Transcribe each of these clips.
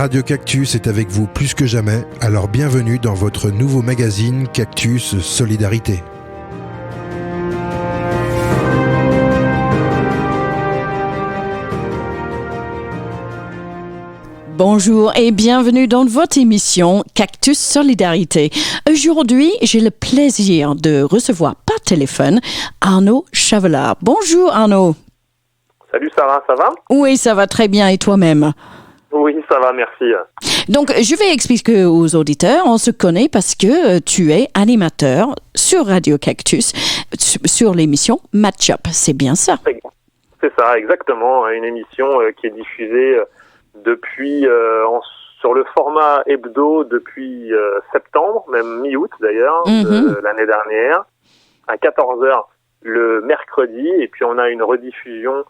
Radio Cactus est avec vous plus que jamais, alors bienvenue dans votre nouveau magazine Cactus Solidarité. Bonjour et bienvenue dans votre émission Cactus Solidarité. Aujourd'hui, j'ai le plaisir de recevoir par téléphone Arnaud Chavelard. Bonjour Arnaud. Salut Sarah, ça va ? Oui, ça va très bien et toi-même ? Oui, ça va, merci. Donc, je vais expliquer aux auditeurs, on se connaît parce que tu es animateur sur Radio Cactus, sur l'émission Match Up, c'est bien ça ? C'est ça, exactement, une émission qui est diffusée depuis, sur le format hebdo depuis septembre, même mi-août d'ailleurs, de l'année dernière, à 14h le mercredi, et puis on a une rediffusion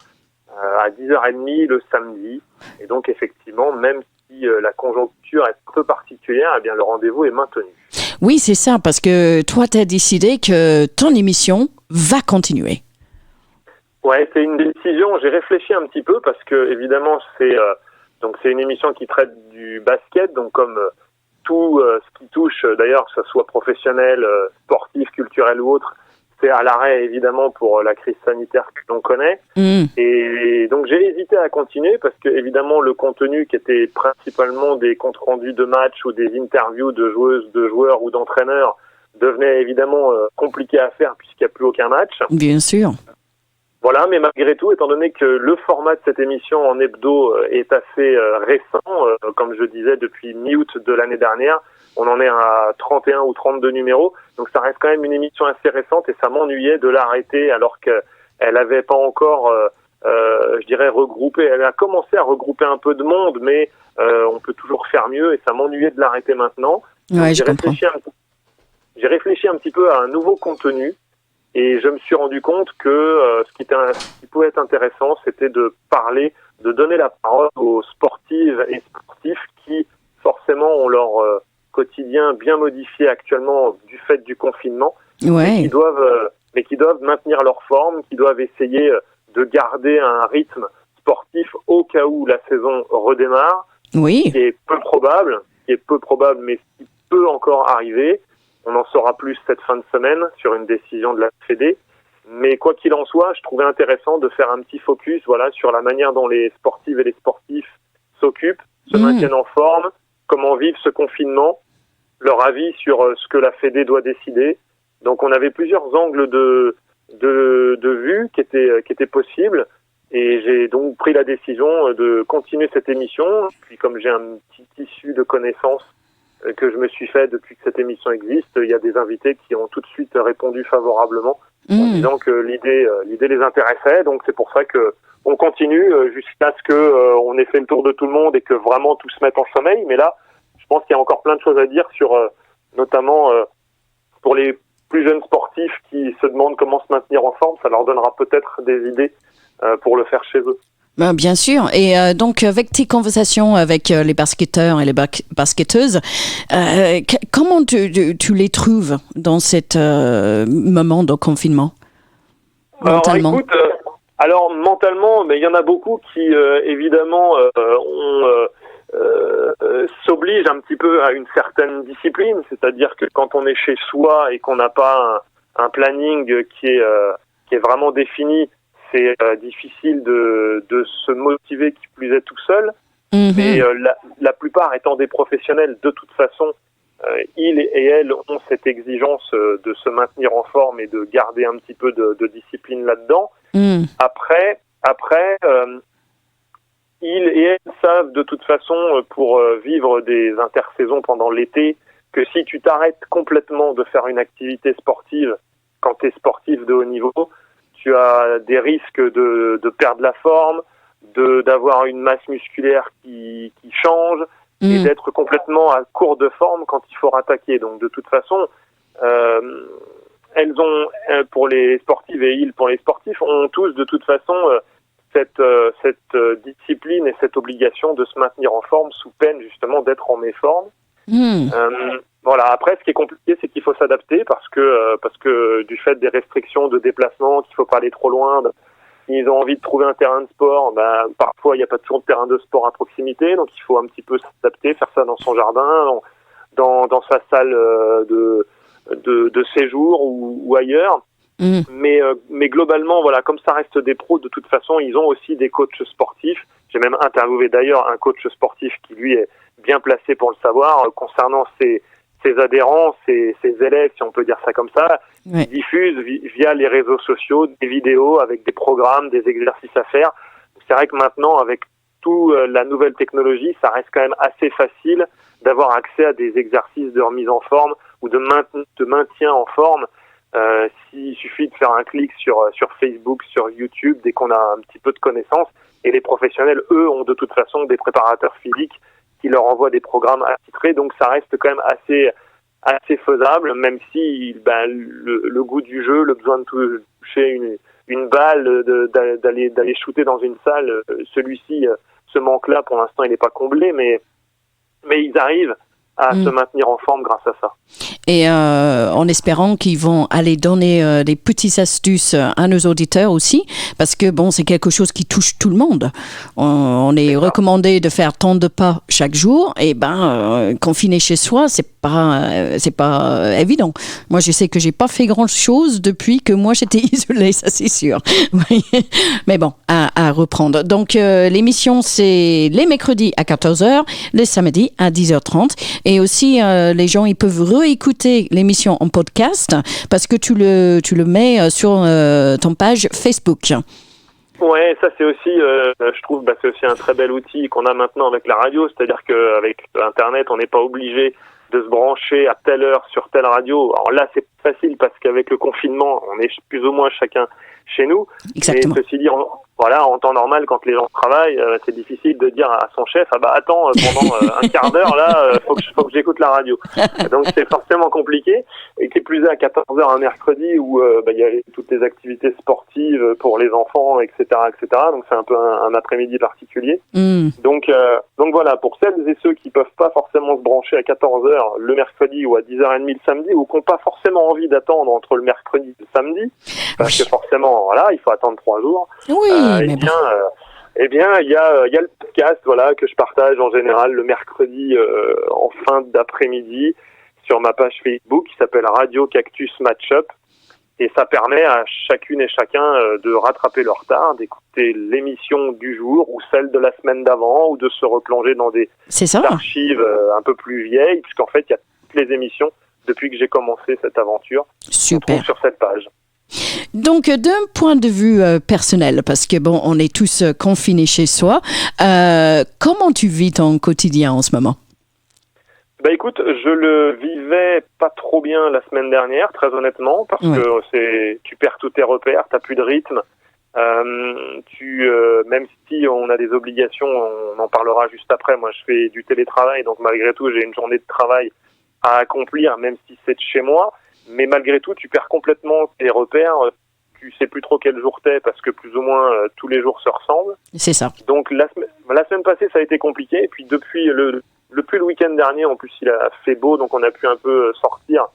à 10h30 le samedi. Et donc effectivement, même si la conjoncture est un peu particulière, eh bien le rendez-vous est maintenu. Oui, c'est ça, parce que toi, tu as décidé que ton émission va continuer. Ouais, c'est une décision, j'ai réfléchi un petit peu, parce que évidemment, c'est une émission qui traite du basket, donc comme tout ce qui touche, d'ailleurs, que ce soit professionnel, sportif, culturel ou autre, c'est à l'arrêt évidemment pour la crise sanitaire que l'on connaît. Et donc j'ai hésité à continuer parce que évidemment le contenu qui était principalement des comptes rendus de matchs ou des interviews de joueuses, de joueurs ou d'entraîneurs devenait évidemment compliqué à faire puisqu'il n'y a plus aucun match. Bien sûr. Voilà, mais malgré tout, étant donné que le format de cette émission en hebdo est assez récent, comme je disais depuis mi-août de l'année dernière, on en est à 31 ou 32 numéros, donc ça reste quand même une émission assez récente et ça m'ennuyait de l'arrêter alors qu'elle avait pas encore, je dirais, regroupé. Elle a commencé à regrouper un peu de monde, mais on peut toujours faire mieux et ça m'ennuyait de l'arrêter maintenant. Ouais, je comprends. J'ai réfléchi un petit peu à un nouveau contenu et je me suis rendu compte que ce qui pouvait être intéressant, c'était de parler, de donner la parole aux sportives et sportifs qui forcément ont leur quotidien bien modifié actuellement du fait du confinement, Ouais. mais qui doivent maintenir leur forme, qui doivent essayer de garder un rythme sportif au cas où la saison redémarre, Oui. qui est peu probable, mais qui peut encore arriver. On en saura plus cette fin de semaine sur une décision de la Fédé. Mais quoi qu'il en soit, je trouvais intéressant de faire un petit focus, voilà, sur la manière dont les sportives et les sportifs s'occupent, se maintiennent en forme, comment vivent ce confinement, leur avis sur ce que la Fédé doit décider. Donc on avait plusieurs angles de vue qui étaient possibles et j'ai donc pris la décision de continuer cette émission. Puis comme j'ai un petit tissu de connaissances que je me suis fait depuis que cette émission existe, il y a des invités qui ont tout de suite répondu favorablement en disant que l'idée les intéressait. Donc c'est pour ça que on continue jusqu'à ce que on ait fait le tour de tout le monde et que vraiment tout se mette en sommeil. Mais là, je pense qu'il y a encore plein de choses à dire sur, notamment pour les plus jeunes sportifs qui se demandent comment se maintenir en forme. Ça leur donnera peut-être des idées pour le faire chez eux. Ben, bien sûr. Et donc, avec tes conversations avec les basketteurs et les basketteuses, comment tu les trouves dans ce moment de confinement, mentalement? Alors, mentalement, mais il y en a beaucoup qui, évidemment, s'obligent un petit peu à une certaine discipline. C'est-à-dire que quand on est chez soi et qu'on n'a pas un planning qui est vraiment défini, c'est difficile de se motiver qui plus est tout seul. Mais la plupart étant des professionnels, de toute façon, ils et elles ont cette exigence de se maintenir en forme et de garder un petit peu de discipline là-dedans. Après, ils et elles savent de toute façon, pour vivre des intersaisons pendant l'été, que si tu t'arrêtes complètement de faire une activité sportive quand tu es sportif de haut niveau, tu as des risques de perdre la forme, d'avoir une masse musculaire qui change et d'être complètement à court de forme quand il faut rattaquer. Donc de toute façon, elles ont, pour les sportives et ils pour les sportifs, ont tous de toute façon cette discipline et cette obligation de se maintenir en forme sous peine justement d'être en méforme. Voilà. Après, ce qui est compliqué, c'est qu'il faut s'adapter parce que du fait des restrictions de déplacement, qu'il faut pas aller trop loin, S'ils ont envie de trouver un terrain de sport, parfois il n'y a pas toujours de terrain de sport à proximité, donc il faut un petit peu s'adapter, faire ça dans son jardin, dans sa salle de séjour ou ailleurs. Mais globalement, voilà, comme ça reste des pros, de toute façon, ils ont aussi des coachs sportifs. J'ai même interviewé d'ailleurs un coach sportif qui lui est bien placé pour le savoir concernant ses adhérents, ses élèves, si on peut dire ça comme ça. Ouais. Ils diffusent via les réseaux sociaux des vidéos avec des programmes, des exercices à faire. C'est vrai que maintenant, avec toute la nouvelle technologie, ça reste quand même assez facile d'avoir accès à des exercices de remise en forme ou de maintien en forme. S'il suffit de faire un clic sur Facebook, sur YouTube, dès qu'on a un petit peu de connaissances. Et les professionnels, eux, ont de toute façon des préparateurs physiques qui leur envoient des programmes attitrés. Donc ça reste quand même assez faisable, même si le goût du jeu, le besoin de toucher une balle, d'aller shooter dans une salle, celui-ci, ce manque-là, pour l'instant, il n'est pas comblé, mais ils arrivent à se maintenir en forme grâce à ça. Et en espérant qu'ils vont aller donner des petites astuces à nos auditeurs aussi, parce que bon, c'est quelque chose qui touche tout le monde. On est recommandé de faire tant de pas chaque jour, et confiné chez soi, c'est pas évident. Moi, je sais que j'ai pas fait grand chose depuis que moi j'étais isolée, ça c'est sûr. Mais bon, à reprendre. Donc l'émission, c'est les mercredis à 14h, les samedis à 10h30, et aussi les gens ils peuvent réécouter l'émission en podcast parce que tu le mets sur ton page Facebook. Ouais, ça c'est aussi, je trouve, c'est aussi un très bel outil qu'on a maintenant avec la radio, c'est-à-dire qu'avec Internet, on n'est pas obligé de se brancher à telle heure sur telle radio. Alors là, c'est facile parce qu'avec le confinement, on est plus ou moins chacun chez nous. Exactement. Mais ceci dit, en temps normal, quand les gens travaillent, c'est difficile de dire à son chef, attends, pendant un quart d'heure, là, faut que j'écoute la radio. Donc c'est forcément compliqué. Et qui plus est à 14h un mercredi où il y a toutes les activités sportives pour les enfants, etc., etc. Donc c'est un peu un après-midi particulier. Donc voilà, pour celles et ceux qui peuvent pas forcément se brancher à 14h le mercredi ou à 10h30 le samedi, ou qui n'ont pas forcément envie d'attendre entre le mercredi et le samedi, parce que forcément, voilà, il faut attendre 3 jours. Oui, il y a le podcast, voilà, que je partage en général le mercredi en fin d'après-midi sur ma page Facebook qui s'appelle Radio Cactus Matchup. Et ça permet à chacune et chacun de rattraper le retard, d'écouter l'émission du jour ou celle de la semaine d'avant, ou de se replonger dans des archives un peu plus vieilles, puisqu'en fait, il y a toutes les émissions depuis que j'ai commencé cette aventure. Super. On trouve sur cette page. Donc, d'un point de vue personnel, parce que bon, on est tous confinés chez soi, comment tu vis ton quotidien en ce moment? Écoute, je le vivais pas trop bien la semaine dernière, très honnêtement, parce que tu perds tous tes repères, t'as plus de rythme. Même si on a des obligations, on en parlera juste après. Moi, je fais du télétravail, donc malgré tout, j'ai une journée de travail à accomplir, même si c'est de chez moi. Mais malgré tout, tu perds complètement tes repères. Tu sais plus trop quel jour t'es, parce que plus ou moins tous les jours se ressemblent. C'est ça. Donc la semaine passée, ça a été compliqué. Et puis depuis le week-end dernier, en plus, il a fait beau, donc on a pu un peu sortir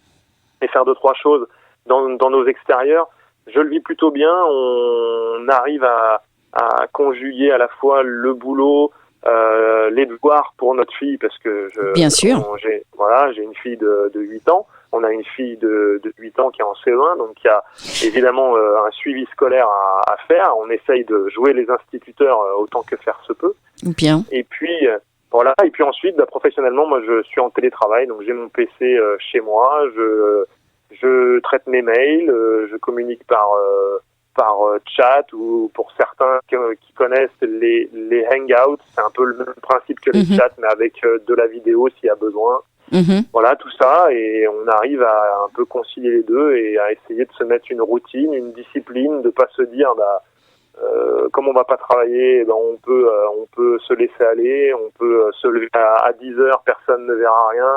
et faire 2-3 choses dans nos extérieurs. Je le vis plutôt bien. On arrive à conjuguer à la fois le boulot, les devoirs pour notre fille, parce que bien sûr. J'ai une fille de 8 ans. On a une fille de 8 ans qui est en CE1, donc il y a évidemment un suivi scolaire à faire. On essaye de jouer les instituteurs autant que faire se peut. Bien. Et puis voilà. Et puis ensuite, professionnellement, moi, je suis en télétravail, donc j'ai mon PC chez moi. Je traite mes mails, je communique par chat, ou pour certains qui connaissent les hangouts, c'est un peu le même principe que les chats, mais avec de la vidéo s'il y a besoin. Voilà, tout ça, et on arrive à un peu concilier les deux et à essayer de se mettre une routine, une discipline, de pas se dire comme on va pas travailler, on peut se laisser aller, on peut se lever à 10h, personne ne verra rien.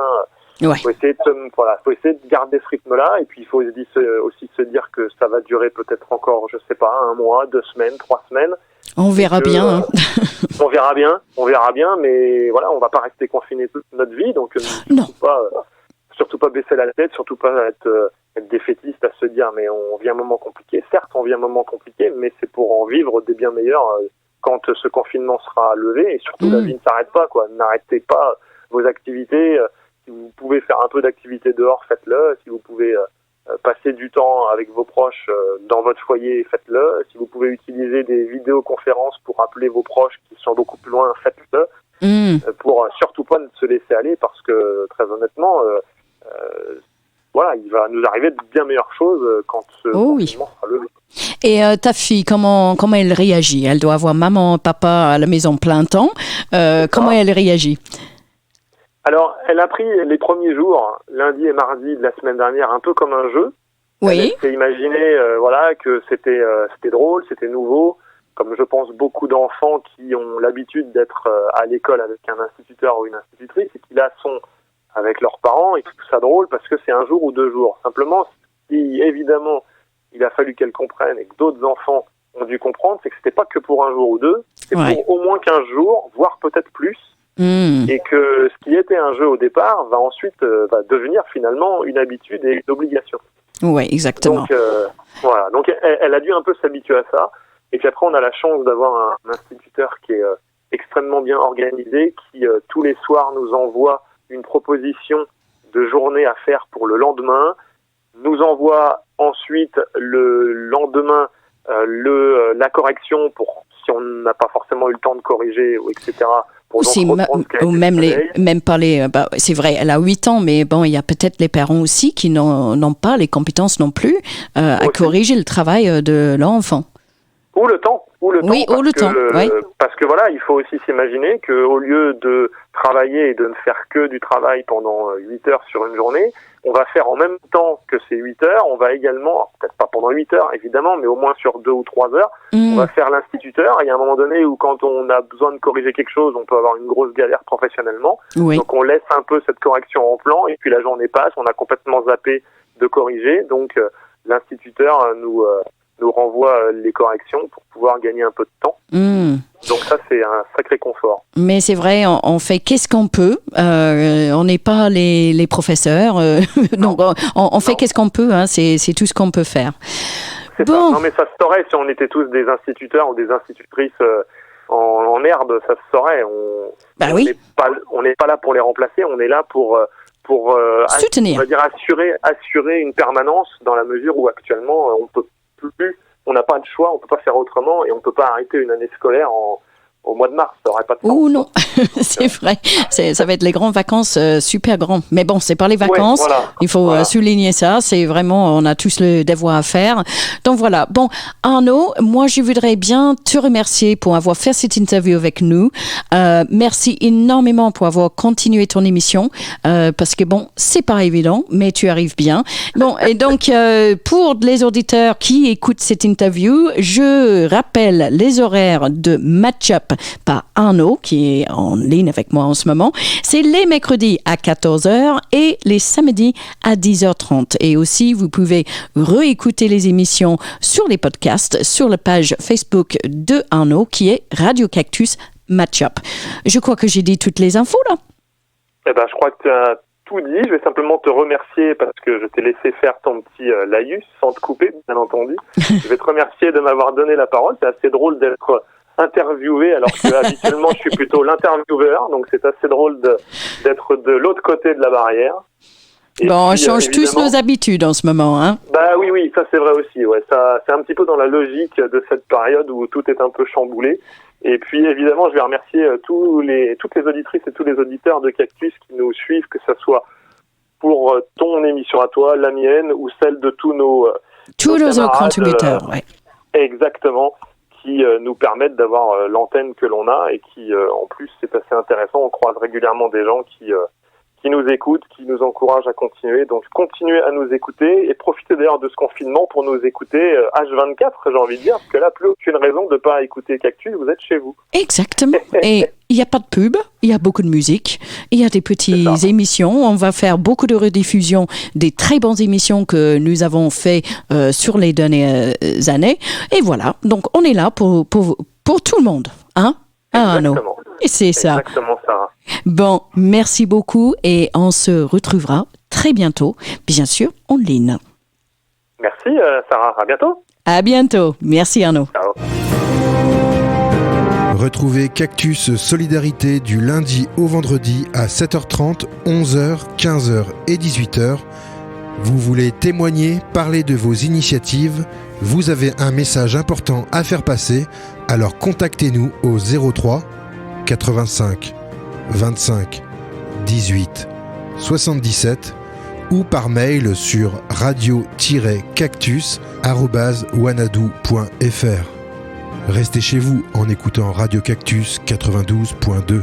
Ouais. Faut essayer de garder ce rythme-là, et puis il faut aussi se dire que ça va durer peut-être encore, je sais pas, 1 mois, 2 semaines, 3 semaines. On verra bien. On verra bien, mais voilà, on va pas rester confiné toute notre vie, donc surtout pas baisser la tête, surtout pas être défaitiste à se dire mais on vit un moment compliqué. Certes, on vit un moment compliqué, mais c'est pour en vivre des bien meilleurs quand ce confinement sera levé. Et surtout, la vie ne s'arrête pas, quoi. N'arrêtez pas vos activités. Si vous pouvez faire un peu d'activité dehors, faites-le. Si vous pouvez passer du temps avec vos proches dans votre foyer, faites-le. Si vous pouvez utiliser des vidéoconférences pour appeler vos proches qui sont beaucoup plus loin, faites-le. Pour surtout pas se laisser aller, parce que très honnêtement, voilà, il va nous arriver de bien meilleures choses quand ce confinement sera levé. Et ta fille, comment elle réagit? Elle doit avoir maman, papa à la maison plein temps. Comment elle réagit? Alors, elle a pris les premiers jours, lundi et mardi de la semaine dernière, un peu comme un jeu. Oui. Elle s'est imaginé, voilà, que c'était drôle, c'était nouveau. Comme je pense beaucoup d'enfants qui ont l'habitude d'être à l'école avec un instituteur ou une institutrice et qui là sont avec leurs parents et qui trouvent ça drôle parce que c'est un jour ou 2 jours. Simplement, si évidemment il a fallu qu'elle comprenne et que d'autres enfants ont dû comprendre, c'est que c'était pas que pour un jour ou 2, c'est pour au moins 15 jours, voire peut-être plus. Et que ce qui était un jeu au départ va ensuite va devenir finalement une habitude et une obligation. Oui, exactement. Donc voilà, donc elle a dû un peu s'habituer à ça. Et puis après, on a la chance d'avoir un instituteur qui est extrêmement bien organisé, qui tous les soirs nous envoie une proposition de journée à faire pour le lendemain, nous envoie ensuite le lendemain la correction pour si on n'a pas forcément eu le temps de corriger, ou etc. Aussi, ou même pas les... c'est vrai, elle a 8 ans, mais bon, il y a peut-être les parents aussi qui n'ont pas les compétences non plus à corriger le travail de l'enfant. Ou le temps. Oui, Parce que voilà, il faut aussi s'imaginer qu'au lieu de travailler et de ne faire que du travail pendant 8 heures sur une journée, on va faire en même temps que ces 8 heures, on va également, peut-être pas pendant 8 heures évidemment, mais au moins sur 2 ou 3 heures, on va faire l'instituteur. Et il y a un moment donné où quand on a besoin de corriger quelque chose, on peut avoir une grosse galère professionnellement. Oui. Donc on laisse un peu cette correction en plan et puis la journée passe, on a complètement zappé de corriger. Donc l'instituteur nous renvoie les corrections pour pouvoir gagner un peu de temps. Donc ça, c'est un sacré confort. Mais c'est vrai, on fait qu'est-ce qu'on peut. On n'est pas les professeurs. Donc on fait qu'est-ce qu'on peut. Hein, c'est tout ce qu'on peut faire. C'est ça. Non, mais ça se saurait si on était tous des instituteurs ou des institutrices en herbe. Ça se saurait. On n'est pas là pour les remplacer. On est là pour soutenir. On va dire assurer une permanence dans la mesure où actuellement on peut plus, on n'a pas de choix, on peut pas faire autrement et on peut pas arrêter une année scolaire au mois de mars, ça n'aurait pas de sens. Oh non, c'est vrai, ça va être les grandes vacances super grands. Mais bon, c'est pas les vacances, il faut souligner ça, c'est vraiment, on a tous le devoir à faire. Donc voilà, bon, Arnaud, moi je voudrais bien te remercier pour avoir fait cette interview avec nous. Merci énormément pour avoir continué ton émission, parce que bon, c'est pas évident, mais tu arrives bien. Bon, et donc pour les auditeurs qui écoutent cette interview, je rappelle les horaires de Match-Up par Arnaud, qui est en ligne avec moi en ce moment. C'est les mercredis à 14h et les samedis à 10h30. Et aussi, vous pouvez réécouter les émissions sur les podcasts, sur la page Facebook de Arnaud, qui est Radio Cactus Match-Up. Je crois que j'ai dit toutes les infos, là. Eh ben, je crois que tu as tout dit. Je vais simplement te remercier parce que je t'ai laissé faire ton petit laïus sans te couper, bien entendu. Je vais te remercier de m'avoir donné la parole. C'est assez drôle d'être interviewé, alors que habituellement je suis plutôt l'intervieweur, donc c'est assez drôle d'être de l'autre côté de la barrière. Et bon, on change tous nos habitudes en ce moment, hein. Bah oui, ça c'est vrai aussi, ouais. Ça, c'est un petit peu dans la logique de cette période où tout est un peu chamboulé. Et puis évidemment, je vais remercier toutes les auditrices et tous les auditeurs de Cactus qui nous suivent, que ce soit pour ton émission à toi, la mienne, ou celle de tous nos autres contributeurs, ouais. Exactement. Qui nous permettent d'avoir l'antenne que l'on a et qui, en plus, c'est assez intéressant. On croise régulièrement des gens qui nous écoutent, qui nous encouragent à continuer. Donc, continuez à nous écouter et profitez d'ailleurs de ce confinement pour nous écouter H24, j'ai envie de dire, parce que là, plus aucune raison de ne pas écouter Cactus, vous êtes chez vous. Exactement. Et il n'y a pas de pub, il y a beaucoup de musique, il y a des petites émissions. On va faire beaucoup de rediffusions des très bonnes émissions que nous avons fait sur les dernières années. Et voilà, donc on est là pour tout le monde, hein? Exactement. Et c'est ça. Exactement ça. Bon, merci beaucoup et on se retrouvera très bientôt, bien sûr en ligne. Merci Sarah, à bientôt. À bientôt. Merci Arnaud. Ciao. Retrouvez Cactus Solidarité du lundi au vendredi à 7h30, 11h, 15h et 18h. Vous voulez témoigner, parler de vos initiatives, vous avez un message important à faire passer, alors contactez-nous au 03 85 25 18 77 ou par mail sur radio-cactus@wanadoo.fr. Restez chez vous en écoutant Radio Cactus 92.2.